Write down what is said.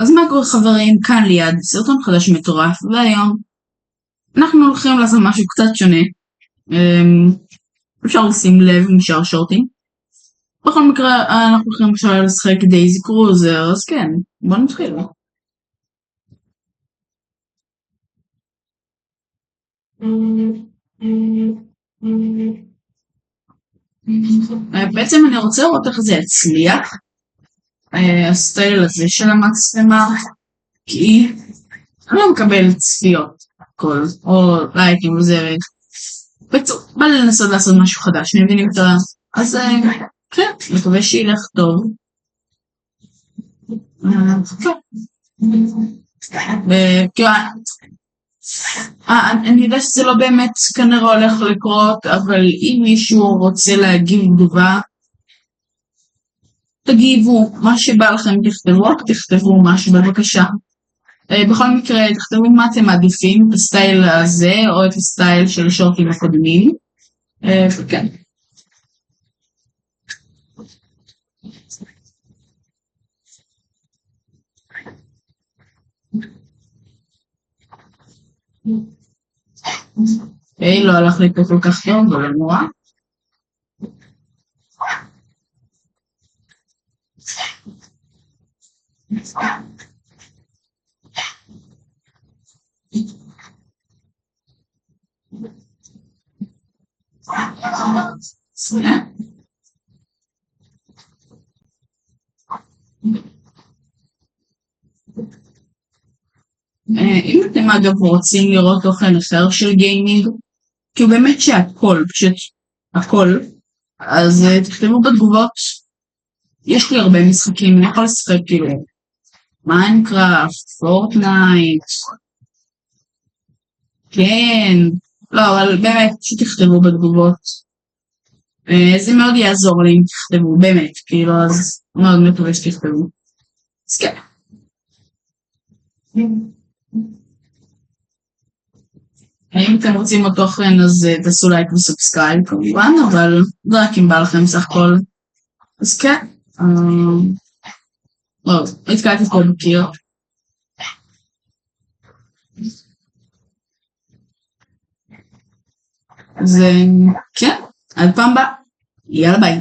אז מה קורה חברים, כאן ליד, סרטון חדש מטורף, והיום אנחנו הולכים לעשות משהו קצת שונה. אפשר לשים לב, נשאר שורטים. בכל מקרה, אנחנו הולכים עכשיו לשחק דייזי קרוזר, אז כן, בוא נתחיל. בעצם אני רוצה לראות איך זה יצליח, הסטייל הזה של המצלמה, כי אני לא מקבל צפיות, הכל, או לייקים וזה, בא לי לנסות לעשות משהו חדש, מבינים את ה... אז כן, מקווה שילך טוב. אני יודע שזה לא באמת כנראה הולך לקרות, אבל אם מישהו רוצה להגיב תגובה, תגיבו, מה שבא לכם תכתבו, רק תכתבו משהו בבקשה. בכל מקרה תכתבו מה אתם מעדיפים, את הסטייל הזה או את הסטייל של שורטים הקודמים. וכן. לא הלך לי פה כל כך טוב, אבל נורא. אם אתם אגב רוצים לראות תוכן אחר של גיימינג, כי הוא באמת שהכל, פשוט הכל, אז תכתבו בתגובות. יש לי הרבה משחקים, אני יכול לשחק כאילו מיינקראפט, פורטנייט, כן, לא, אבל באמת פשוט תכתבו בתגובות. זה מאוד יעזור לי אם תכתבו, באמת, כאילו, אז מאוד מקווה שתכתבו. אז כן. אם אתם רוצים עוד תוכן אז תעשו לייק וסובסקרייב כמובן, אבל זה רק אם בא לכם סך הכל. אז כן. התקעתי פה בקיר. אז כן, עד פעם הבאה. יאללה ביי.